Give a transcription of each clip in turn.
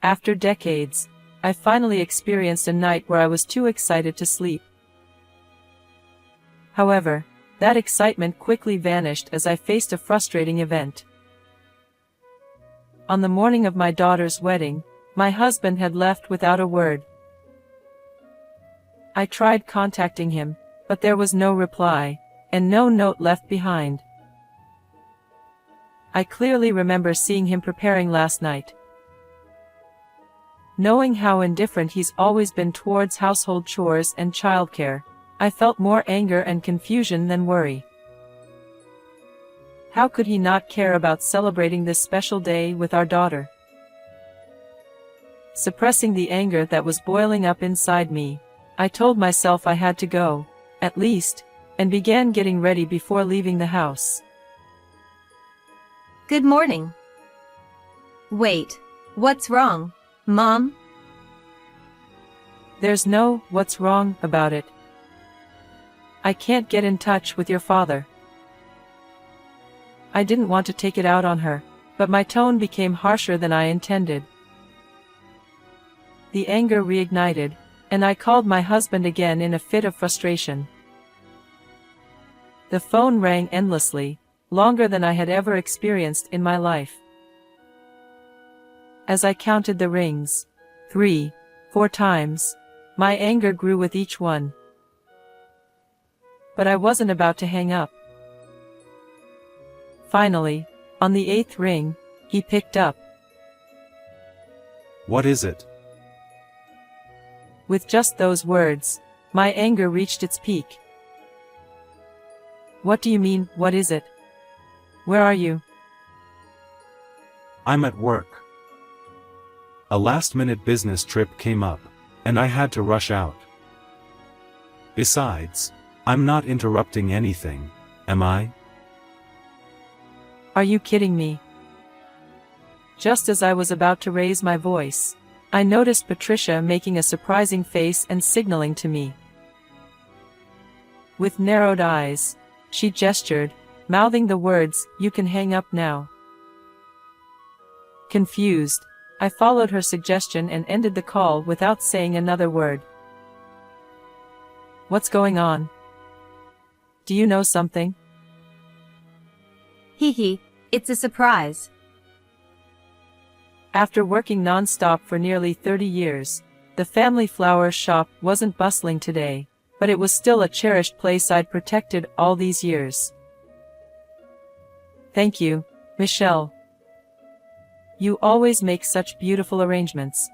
After decades, I finally experienced a night where I was too excited to sleep. However, that excitement quickly vanished as I faced a frustrating event. On the morning of my daughter's wedding, my husband had left without a word. I tried contacting him, but there was no reply, and no note left behind. I clearly remember seeing him preparing last night. Knowing how indifferent he's always been towards household chores and childcare, I felt more anger and confusion than worry. How could he not care about celebrating this special day with our daughter? Suppressing the anger that was boiling up inside me, I told myself I had to go, at least, and began getting ready before leaving the house. Good morning. Wait, what's wrong, Mom? There's no what's wrong about it. I can't get in touch with your father. I didn't want to take it out on her, but my tone became harsher than I intended. The anger reignited, and I called my husband again in a fit of frustration. The phone rang endlessly, longer than I had ever experienced in my life. As I counted the rings, 3, 4 times, my anger grew with each one. But I wasn't about to hang up. Finally, on the 8th ring, he picked up. What is it? With just those words, my anger reached its peak. What do you mean, what is it? Where are you? I'm at work. A last-minute business trip came up, and I had to rush out. Besides, I'm not interrupting anything, am I? Are you kidding me? Just as I was about to raise my voice, I noticed Patricia making a surprising face and signaling to me. With narrowed eyes, she gestured, mouthing the words, "You can hang up now." Confused, I followed her suggestion and ended the call without saying another word. What's going on? Do you know something? Hee, it's a surprise. After working non-stop for nearly 30 years, the family flower shop wasn't bustling today, but it was still a cherished place I'd protected all these years. Thank you, Michelle. You always make such beautiful arrangements.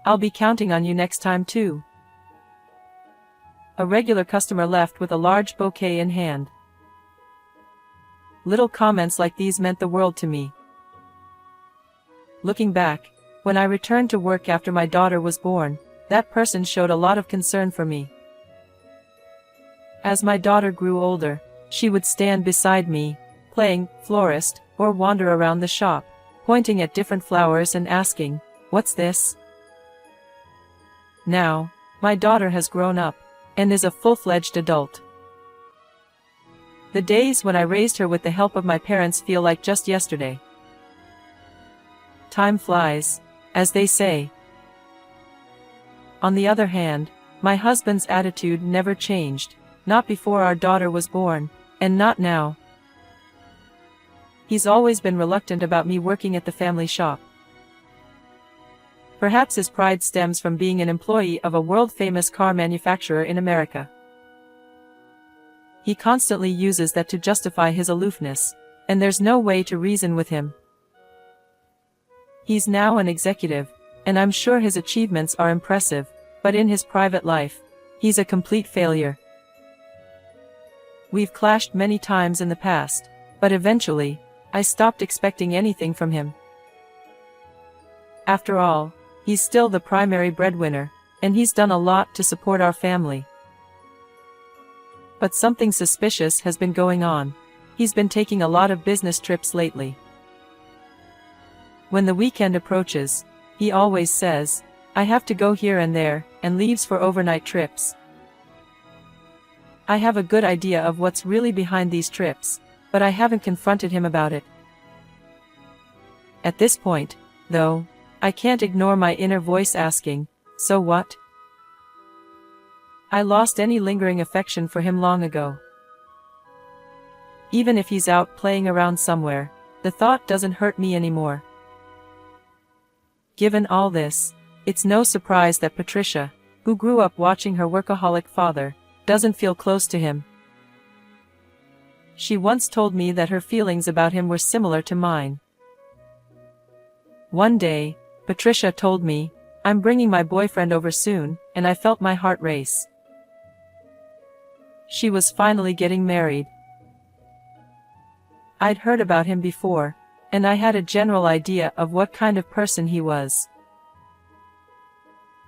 I'll be counting on you next time too. A regular customer left with a large bouquet in hand. Little comments like these meant the world to me. Looking back, when I returned to work after my daughter was born, that person showed a lot of concern for me. As my daughter grew older, she would stand beside me, playing florist, or wander around the shop, pointing at different flowers and asking, "What's this?" Now, my daughter has grown up, and is a full-fledged adult. The days when I raised her with the help of my parents feel like just yesterday. Time flies, as they say. On the other hand, my husband's attitude never changed, not before our daughter was born, and not now. He's always been reluctant about me working at the family shop. Perhaps his pride stems from being an employee of a world-famous car manufacturer in America. He constantly uses that to justify his aloofness, and there's no way to reason with him. He's now an executive, and I'm sure his achievements are impressive, but in his private life, he's a complete failure. We've clashed many times in the past, but eventually, I stopped expecting anything from him. After all, he's still the primary breadwinner, and he's done a lot to support our family. But something suspicious has been going on. He's been taking a lot of business trips lately. When the weekend approaches, he always says, "I have to go here and there," and leaves for overnight trips. I have a good idea of what's really behind these trips, but I haven't confronted him about it. At this point, though, I can't ignore my inner voice asking, so what? I lost any lingering affection for him long ago. Even if he's out playing around somewhere, the thought doesn't hurt me anymore. Given all this, it's no surprise that Patricia, who grew up watching her workaholic father, doesn't feel close to him. She once told me that her feelings about him were similar to mine. One day, Patricia told me, "I'm bringing my boyfriend over soon," and I felt my heart race. She was finally getting married. I'd heard about him before, and I had a general idea of what kind of person he was.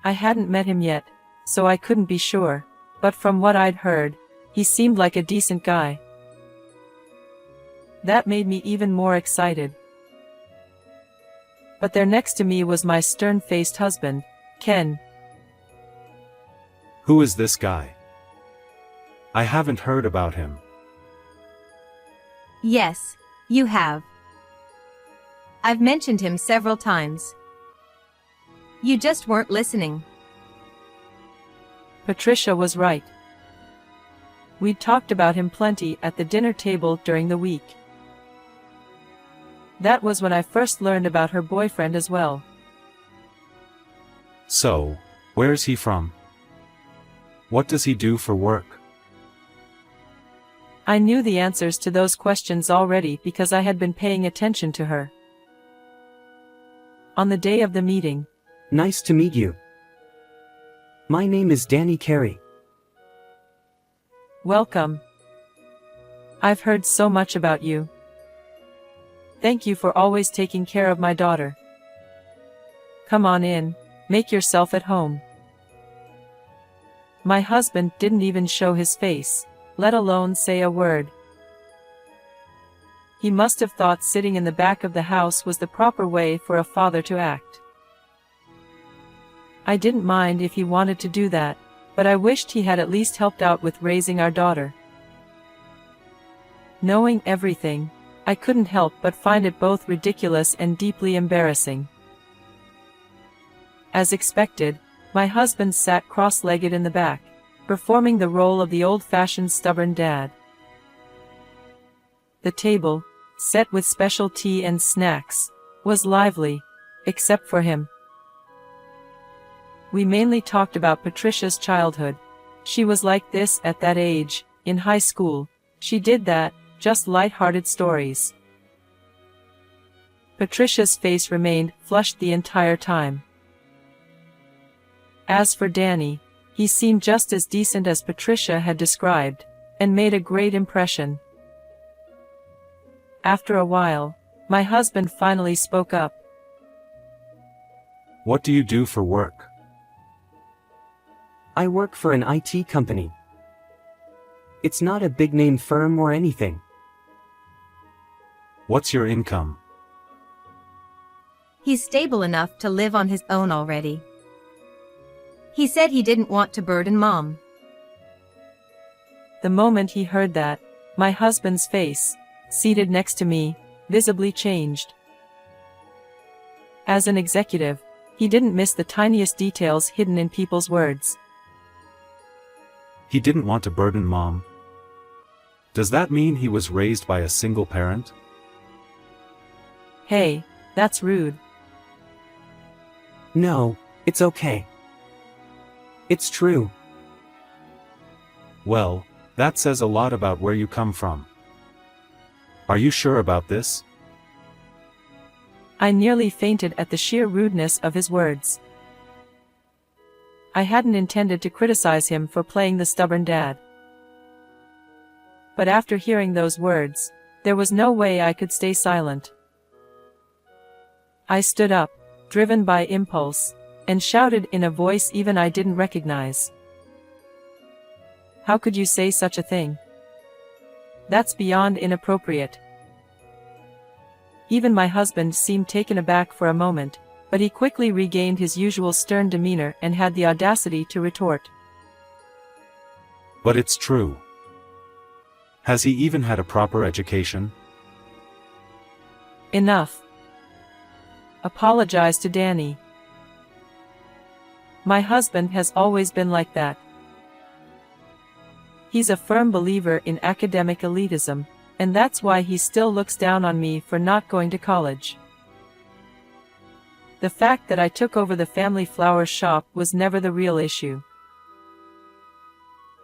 I hadn't met him yet, so I couldn't be sure, but from what I'd heard, he seemed like a decent guy. That made me even more excited. But there next to me was my stern-faced husband, Ken. Who is this guy? I haven't heard about him. Yes, you have. I've mentioned him several times. You just weren't listening. Patricia was right. We'd talked about him plenty at the dinner table during the week. That was when I first learned about her boyfriend as well. So, where's he from? What does he do for work? I knew the answers to those questions already because I had been paying attention to her. On the day of the meeting, Nice to meet you. My name is Danny Carey. welcome. I've heard so much about you. Thank you for always taking care of my daughter. Come on in, make yourself at home. My husband didn't even show his face, let alone say a word. He must have thought sitting in the back of the house was the proper way for a father to act. I didn't mind if he wanted to do that, but I wished he had at least helped out with raising our daughter. Knowing everything, I couldn't help but find it both ridiculous and deeply embarrassing. As expected, my husband sat cross-legged in the back, performing the role of the old-fashioned stubborn dad. The table, set with special tea and snacks, was lively, except for him. We mainly talked about Patricia's childhood. She was like this at that age, in high school. She did that, just light-hearted stories. Patricia's face remained flushed the entire time. As for Danny, he seemed just as decent as Patricia had described, and made a great impression. After a while, my husband finally spoke up. What do you do for work? I work for an IT company. It's not a big-name firm or anything. What's your income? He's stable enough to live on his own already. He said he didn't want to burden Mom. The moment he heard that, my husband's face, seated next to me, visibly changed. As an executive, he didn't miss the tiniest details hidden in people's words. He didn't want to burden Mom. Does that mean he was raised by a single parent? Hey, that's rude. No, it's okay. It's true. Well, that says a lot about where you come from. Are you sure about this? I nearly fainted at the sheer rudeness of his words. I hadn't intended to criticize him for playing the stubborn dad. But after hearing those words, there was no way I could stay silent. I stood up, driven by impulse, and shouted in a voice even I didn't recognize. How could you say such a thing? That's beyond inappropriate. Even my husband seemed taken aback for a moment, but he quickly regained his usual stern demeanor and had the audacity to retort. But it's true. Has he even had a proper education? Enough. Apologize to Danny. My husband has always been like that. He's a firm believer in academic elitism, and that's why he still looks down on me for not going to college. The fact that I took over the family flower shop was never the real issue.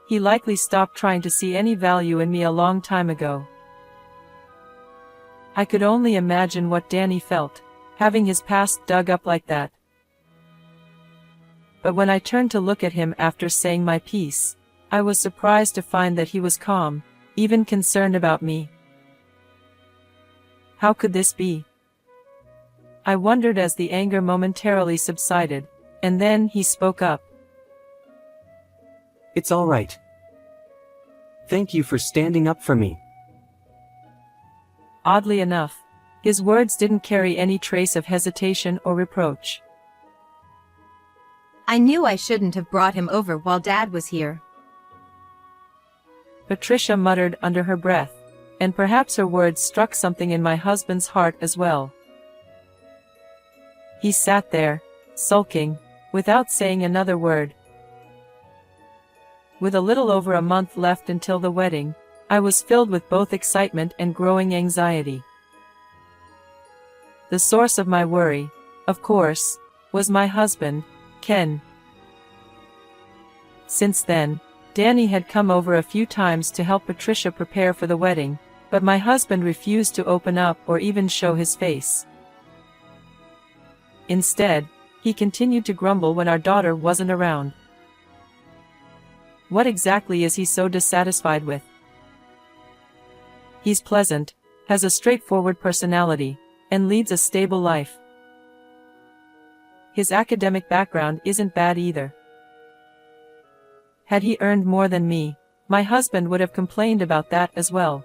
He likely stopped trying to see any value in me a long time ago. I could only imagine what Danny felt, having his past dug up like that. But when I turned to look at him after saying my piece, I was surprised to find that he was calm, even concerned about me. How could this be? I wondered as the anger momentarily subsided, and then he spoke up. It's all right. Thank you for standing up for me. Oddly enough, his words didn't carry any trace of hesitation or reproach. I knew I shouldn't have brought him over while Dad was here. Patricia muttered under her breath, and perhaps her words struck something in my husband's heart as well. He sat there, sulking, without saying another word. With a little over a month left until the wedding, I was filled with both excitement and growing anxiety. The source of my worry, of course, was my husband, Ken. Since then, Danny had come over a few times to help Patricia prepare for the wedding, but my husband refused to open up or even show his face. Instead, he continued to grumble when our daughter wasn't around. What exactly is he so dissatisfied with? He's pleasant, has a straightforward personality, and leads a stable life. His academic background isn't bad either. Had he earned more than me, my husband would have complained about that as well.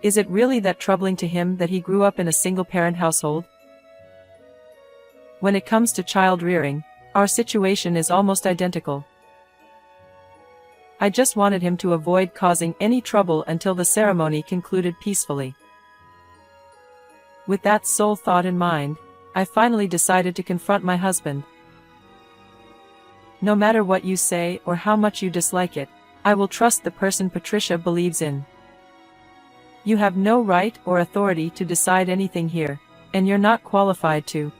Is it really that troubling to him that he grew up in a single-parent household? When it comes to child rearing, our situation is almost identical. I just wanted him to avoid causing any trouble until the ceremony concluded peacefully. With that sole thought in mind, I finally decided to confront my husband. No matter what you say or how much you dislike it, I will trust the person Patricia believes in. You have no right or authority to decide anything here, and you're not qualified to.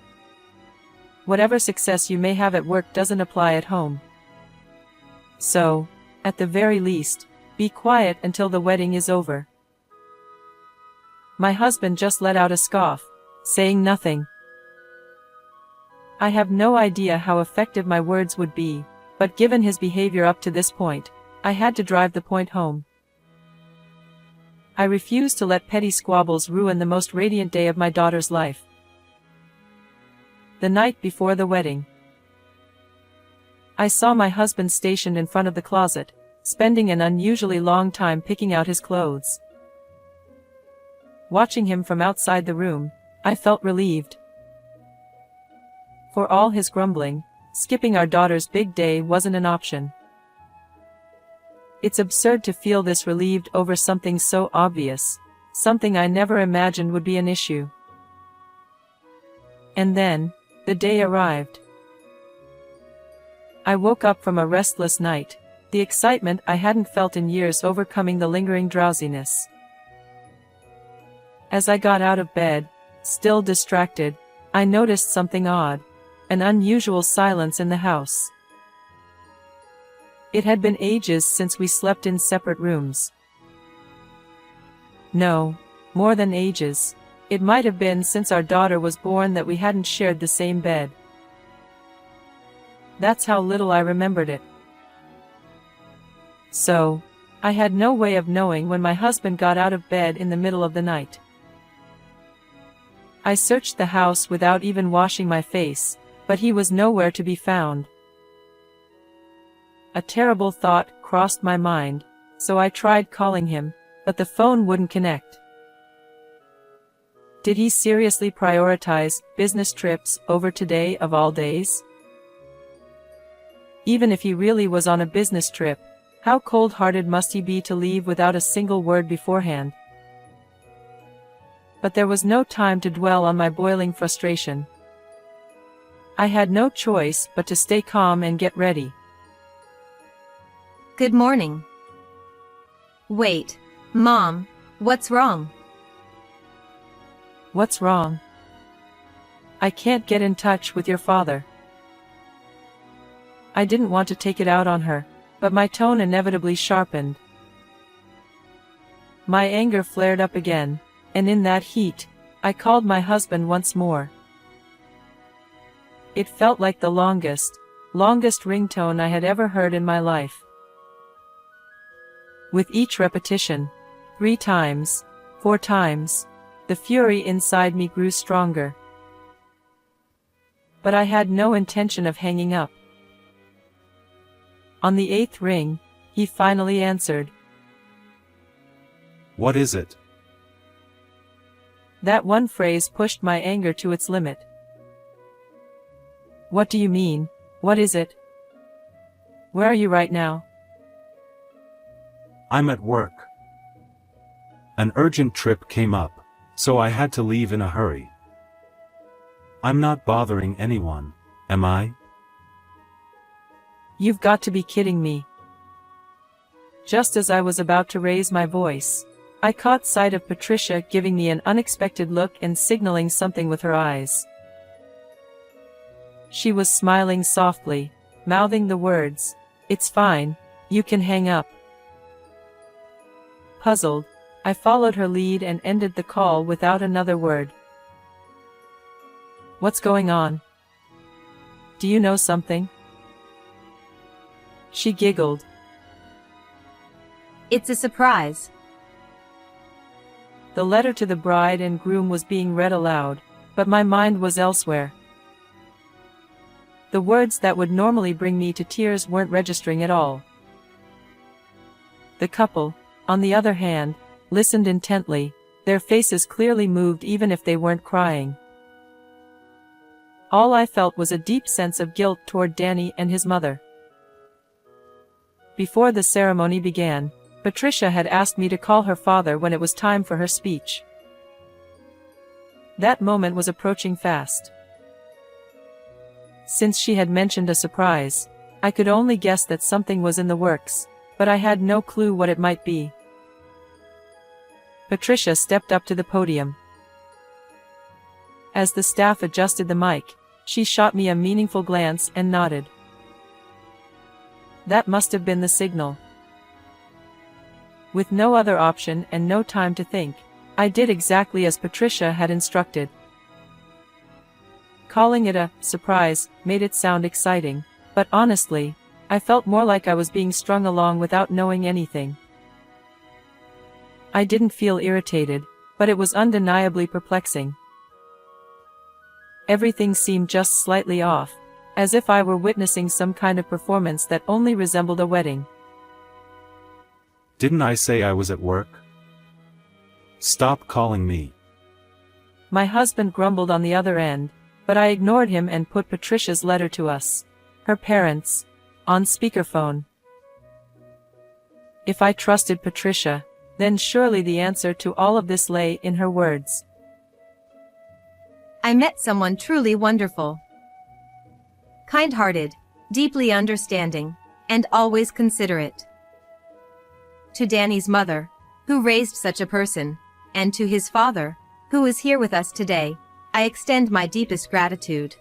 Whatever success you may have at work doesn't apply at home. So, at the very least, be quiet until the wedding is over. My husband just let out a scoff, saying nothing. I have no idea how effective my words would be, but given his behavior up to this point, I had to drive the point home. I refused to let petty squabbles ruin the most radiant day of my daughter's life. The night before the wedding, I saw my husband stationed in front of the closet, spending an unusually long time picking out his clothes. Watching him from outside the room, I felt relieved. For all his grumbling, skipping our daughter's big day wasn't an option. It's absurd to feel this relieved over something so obvious, something I never imagined would be an issue. And then, the day arrived. I woke up from a restless night, the excitement I hadn't felt in years overcoming the lingering drowsiness. As I got out of bed, still distracted, I noticed something odd, an unusual silence in the house. It had been ages since we slept in separate rooms. No, more than ages. It might have been since our daughter was born that we hadn't shared the same bed. That's how little I remembered it. So, I had no way of knowing when my husband got out of bed in the middle of the night. I searched the house without even washing my face, but he was nowhere to be found. A terrible thought crossed my mind, so I tried calling him, but the phone wouldn't connect. Did he seriously prioritize business trips over today of all days? Even if he really was on a business trip, how cold-hearted must he be to leave without a single word beforehand? But there was no time to dwell on my boiling frustration. I had no choice but to stay calm and get ready. Good morning. Wait, Mom, what's wrong? What's wrong? I can't get in touch with your father. I didn't want to take it out on her, but my tone inevitably sharpened. My anger flared up again, and in that heat, I called my husband once more. It felt like the longest ringtone I had ever heard in my life. With each repetition, 3 times, 4 times, the fury inside me grew stronger. But I had no intention of hanging up. On the 8th ring, he finally answered. What is it? That one phrase pushed my anger to its limit. What do you mean? What is it? Where are you right now? I'm at work. An urgent trip came up, so I had to leave in a hurry. I'm not bothering anyone, am I? You've got to be kidding me. Just as I was about to raise my voice, I caught sight of Patricia giving me an unexpected look and signaling something with her eyes. She was smiling softly, mouthing the words, "It's fine, you can hang up." Puzzled, I followed her lead and ended the call without another word. What's going on? Do you know something? She giggled. It's a surprise. The letter to the bride and groom was being read aloud, but my mind was elsewhere. The words that would normally bring me to tears weren't registering at all. The couple, on the other hand, listened intently, their faces clearly moved even if they weren't crying. All I felt was a deep sense of guilt toward Danny and his mother. Before the ceremony began, Patricia had asked me to call her father when it was time for her speech. That moment was approaching fast. Since she had mentioned a surprise, I could only guess that something was in the works, but I had no clue what it might be. Patricia stepped up to the podium. As the staff adjusted the mic, she shot me a meaningful glance and nodded. That must have been the signal. With no other option and no time to think, I did exactly as Patricia had instructed. Calling it a surprise made it sound exciting, but honestly, I felt more like I was being strung along without knowing anything. I didn't feel irritated, but it was undeniably perplexing. Everything seemed just slightly off, as if I were witnessing some kind of performance that only resembled a wedding. Didn't I say I was at work? Stop calling me. My husband grumbled on the other end, but I ignored him and put Patricia's letter to us, her parents, on speakerphone. If I trusted Patricia, then surely the answer to all of this lay in her words. I met someone truly wonderful. Kind-hearted, deeply understanding, and always considerate. To Danny's mother, who raised such a person, and to his father, who is here with us today, I extend my deepest gratitude.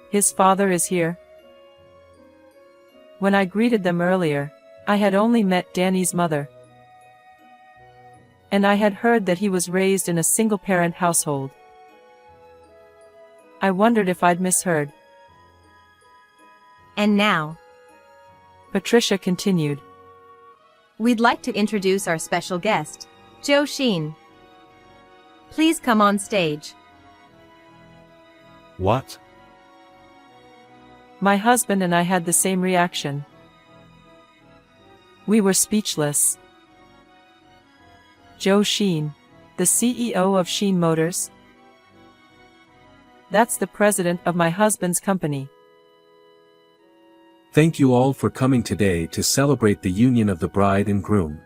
His father is here. When I greeted them earlier, I had only met Danny's mother. And I had heard that he was raised in a single-parent household. I wondered if I'd misheard. And now, Patricia continued. We'd like to introduce our special guest, Joe Sheen. Please come on stage. What? My husband and I had the same reaction. We were speechless. Joe Sheen, the CEO of Sheen Motors? That's the president of my husband's company. Thank you all for coming today to celebrate the union of the bride and groom.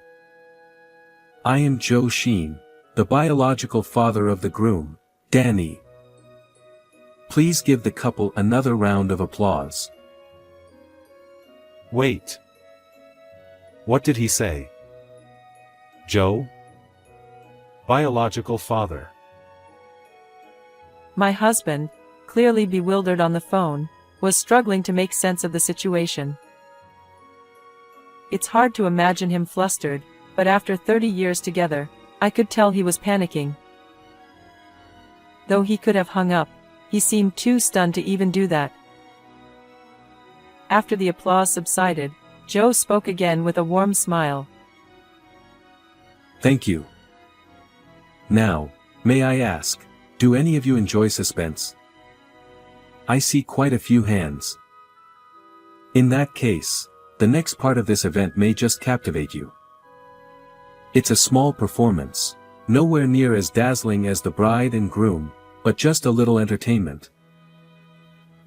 I am Joe Sheen, the biological father of the groom, Danny. Please give the couple another round of applause. Wait. What did he say? Joe? Biological father. My husband, clearly bewildered on the phone, was struggling to make sense of the situation. It's hard to imagine him flustered, but after 30 years together, I could tell he was panicking. Though he could have hung up, he seemed too stunned to even do that. After the applause subsided, Joe spoke again with a warm smile. Thank you. Now, may I ask, do any of you enjoy suspense? I see quite a few hands. In that case, the next part of this event may just captivate you. It's a small performance, nowhere near as dazzling as the bride and groom, but just a little entertainment.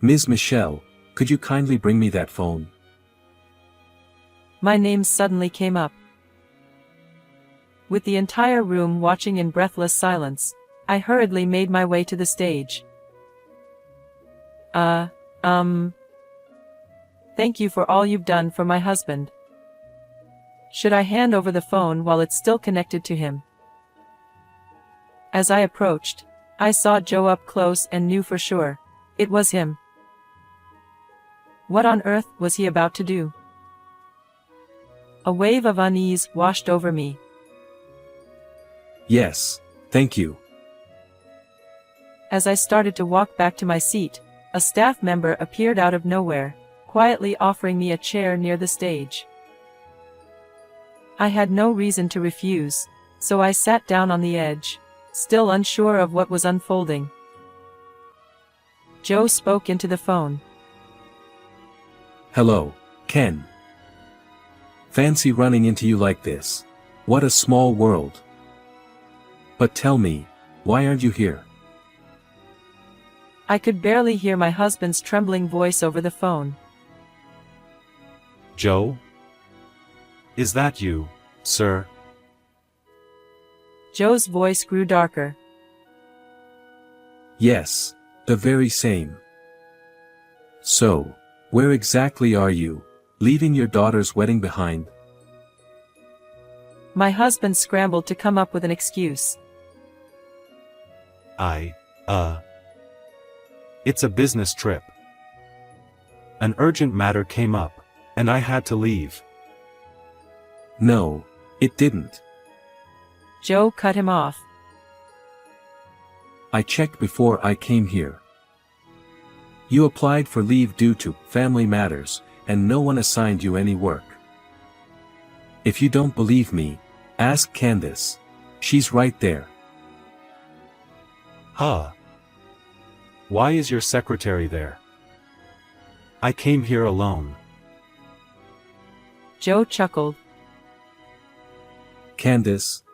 Ms. Michelle, could you kindly bring me that phone? My name suddenly came up. With the entire room watching in breathless silence, I hurriedly made my way to the stage. Thank you for all you've done for my husband. Should I hand over the phone while it's still connected to him? As I approached, I saw Joe up close and knew for sure it was him. What on earth was he about to do? A wave of unease washed over me. Yes, thank you. As I started to walk back to my seat, a staff member appeared out of nowhere, quietly offering me a chair near the stage. I had no reason to refuse, so I sat down on the edge, still unsure of what was unfolding. Joe spoke into the phone. Hello, Ken. Fancy running into you like this. What a small world. But tell me, why aren't you here? I could barely hear my husband's trembling voice over the phone. Joe? Is that you, sir? Joe's voice grew darker. Yes, the very same. So, where exactly are you, leaving your daughter's wedding behind? My husband scrambled to come up with an excuse. It's a business trip. An urgent matter came up, and I had to leave. No, it didn't. Joe cut him off. I checked before I came here. You applied for leave due to family matters, and no one assigned you any work. If you don't believe me, ask Candace. She's right there. Huh? Why is your secretary there? I came here alone. Joe chuckled. Candace?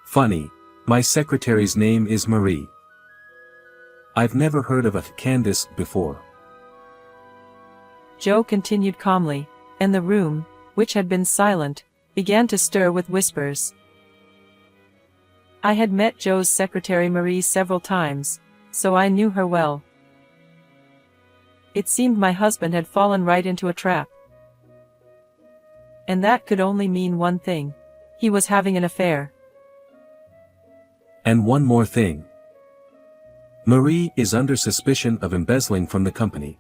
Funny, my secretary's name is Marie. I've never heard of a Candace before. Joe continued calmly, and the room, which had been silent, began to stir with whispers. I had met Joe's secretary Marie several times, so I knew her well. It seemed my husband had fallen right into a trap. And that could only mean one thing. He was having an affair. And one more thing. Marie is under suspicion of embezzling from the company.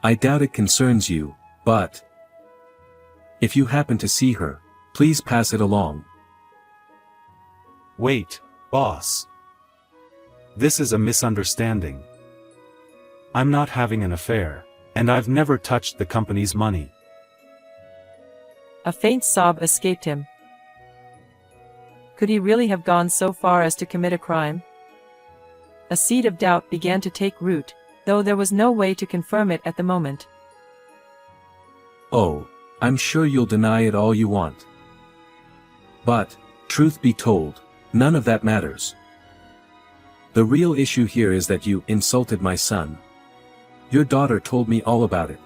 I doubt it concerns you, but if you happen to see her, please pass it along. Wait, boss. This is a misunderstanding. I'm not having an affair, and I've never touched the company's money. A faint sob escaped him. Could he really have gone so far as to commit a crime? A seed of doubt began to take root, though there was no way to confirm it at the moment. Oh, I'm sure you'll deny it all you want. But, truth be told, none of that matters. The real issue here is that you insulted my son. Your daughter told me all about it.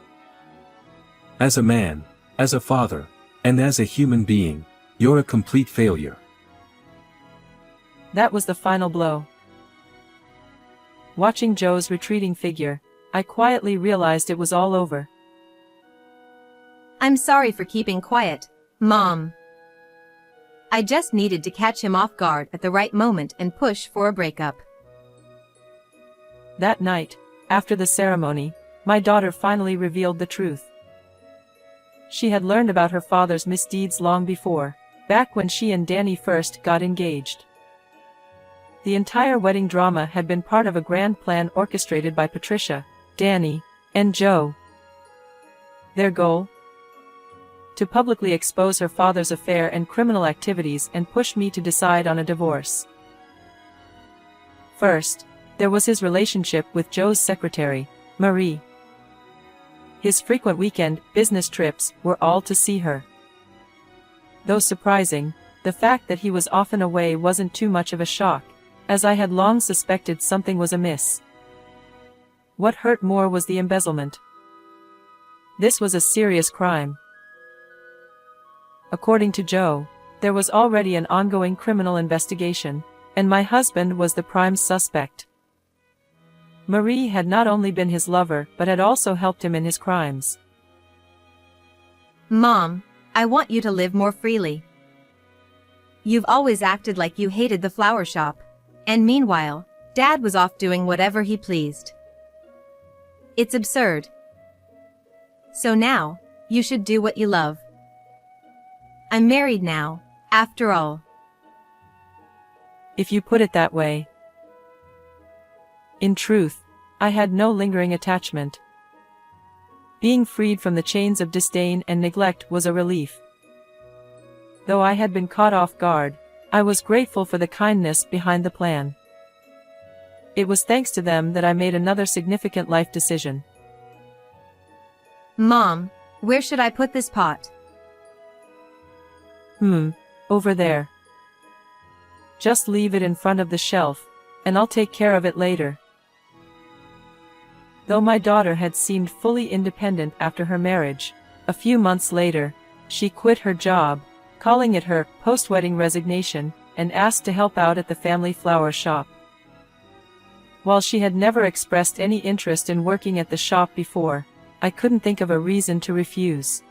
As a man, as a father, and as a human being, you're a complete failure. That was the final blow. Watching Joe's retreating figure, I quietly realized it was all over. I'm sorry for keeping quiet, Mom. I just needed to catch him off guard at the right moment and push for a breakup. That night, after the ceremony, my daughter finally revealed the truth. She had learned about her father's misdeeds long before, back when she and Danny first got engaged. The entire wedding drama had been part of a grand plan orchestrated by Patricia, Danny, and Joe. Their goal? To publicly expose her father's affair and criminal activities and push me to decide on a divorce. First, there was his relationship with Joe's secretary, Marie. His frequent weekend business trips were all to see her. Though surprising, the fact that he was often away wasn't too much of a shock, as I had long suspected something was amiss. What hurt more was the embezzlement. This was a serious crime. According to Joe, there was already an ongoing criminal investigation, and my husband was the prime suspect. Marie had not only been his lover but had also helped him in his crimes. Mom, I want you to live more freely. You've always acted like you hated the flower shop, and meanwhile, Dad was off doing whatever he pleased. It's absurd. So now, you should do what you love. I'm married now, after all. If you put it that way. In truth, I had no lingering attachment. Being freed from the chains of disdain and neglect was a relief. Though I had been caught off guard, I was grateful for the kindness behind the plan. It was thanks to them that I made another significant life decision. Mom, where should I put this pot? Over there. Just leave it in front of the shelf, and I'll take care of it later. Though my daughter had seemed fully independent after her marriage, a few months later, she quit her job, calling it her post-wedding resignation, and asked to help out at the family flower shop. While she had never expressed any interest in working at the shop before, I couldn't think of a reason to refuse.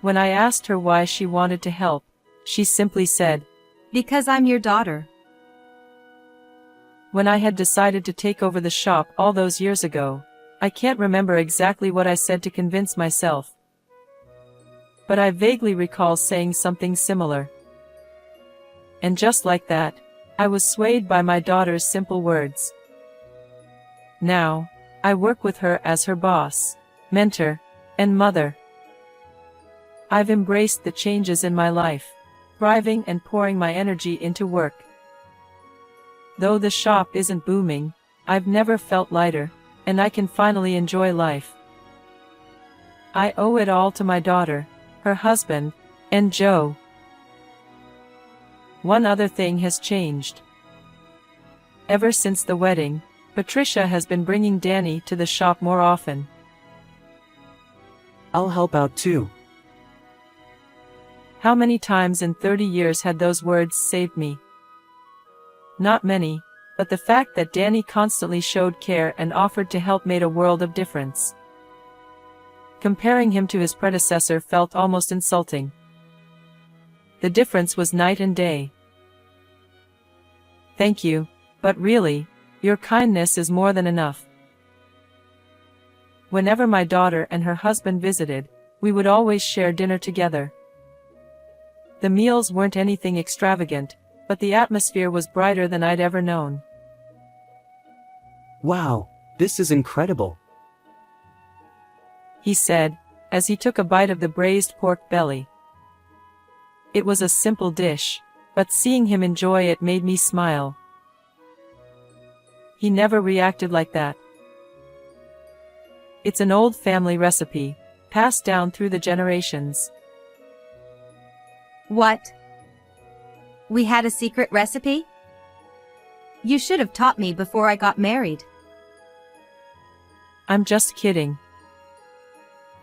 When I asked her why she wanted to help, she simply said, Because I'm your daughter. When I had decided to take over the shop all those years ago, I can't remember exactly what I said to convince myself. But I vaguely recall saying something similar. And just like that, I was swayed by my daughter's simple words. Now, I work with her as her boss, mentor, and mother. I've embraced the changes in my life, thriving and pouring my energy into work. Though the shop isn't booming, I've never felt lighter, and I can finally enjoy life. I owe it all to my daughter, her husband, and Joe. One other thing has changed. Ever since the wedding, Patricia has been bringing Danny to the shop more often. I'll help out too. How many times in 30 years had those words saved me? Not many, but the fact that Danny constantly showed care and offered to help made a world of difference. Comparing him to his predecessor felt almost insulting. The difference was night and day. Thank you, but really, your kindness is more than enough. Whenever my daughter and her husband visited, we would always share dinner together. The meals weren't anything extravagant, but the atmosphere was brighter than I'd ever known. Wow, this is incredible. He said, as he took a bite of the braised pork belly. It was a simple dish, but seeing him enjoy it made me smile. He never reacted like that. It's an old family recipe, passed down through the generations. What? We had a secret recipe? You should have taught me before I got married. I'm just kidding.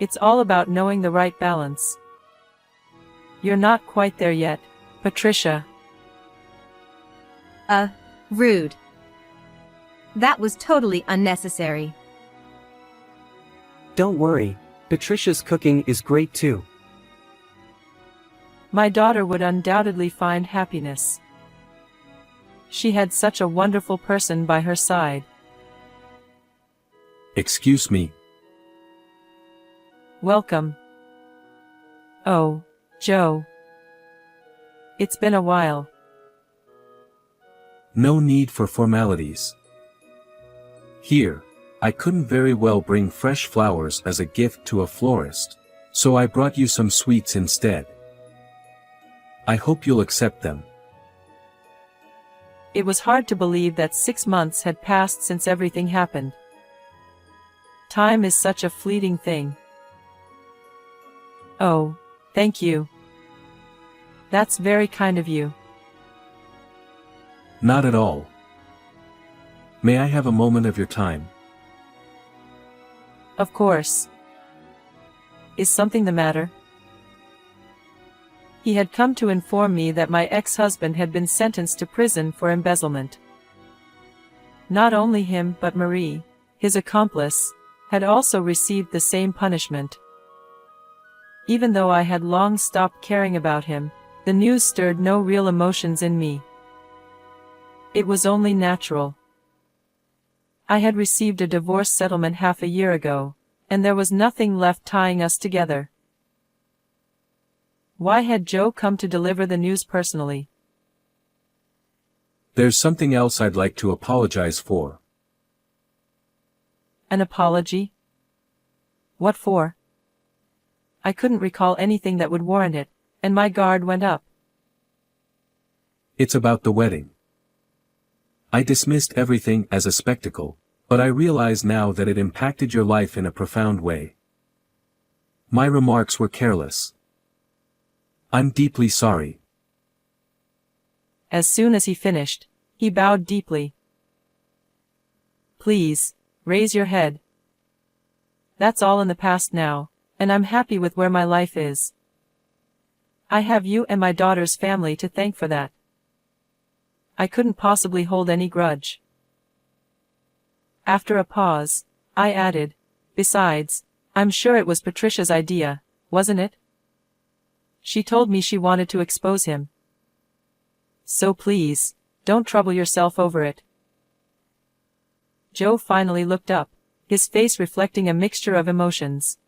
It's all about knowing the right balance. You're not quite there yet, Patricia. Rude. That was totally unnecessary. Don't worry, Patricia's cooking is great too. My daughter would undoubtedly find happiness. She had such a wonderful person by her side. Excuse me. Welcome. Oh, Joe. It's been a while. No need for formalities. Here, I couldn't very well bring fresh flowers as a gift to a florist, so I brought you some sweets instead. I hope you'll accept them. It was hard to believe that 6 months had passed since everything happened. Time is such a fleeting thing. Oh, thank you. That's very kind of you. Not at all. May I have a moment of your time? Of course. Is something the matter? He had come to inform me that my ex-husband had been sentenced to prison for embezzlement. Not only him but Marie, his accomplice, had also received the same punishment. Even though I had long stopped caring about him, the news stirred no real emotions in me. It was only natural. I had received a divorce settlement half a year ago, and there was nothing left tying us together. Why had Joe come to deliver the news personally? There's something else I'd like to apologize for. An apology? What for? I couldn't recall anything that would warrant it, and my guard went up. It's about the wedding. I dismissed everything as a spectacle, but I realize now that it impacted your life in a profound way. My remarks were careless. I'm deeply sorry. As soon as he finished, he bowed deeply. Please, raise your head. That's all in the past now, and I'm happy with where my life is. I have you and my daughter's family to thank for that. I couldn't possibly hold any grudge. After a pause, I added, besides, I'm sure it was Patricia's idea, wasn't it? She told me she wanted to expose him. So please, don't trouble yourself over it. Joe finally looked up, his face reflecting a mixture of emotions.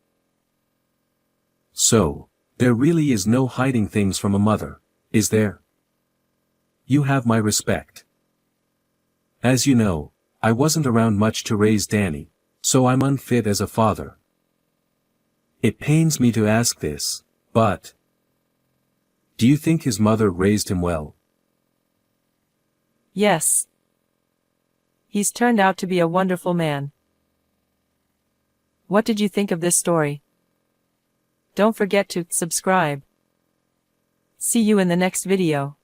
So, there really is no hiding things from a mother, is there? You have my respect. As you know, I wasn't around much to raise Danny, so I'm unfit as a father. It pains me to ask this, but do you think his mother raised him well? Yes. He's turned out to be a wonderful man. What did you think of this story? Don't forget to subscribe. See you in the next video.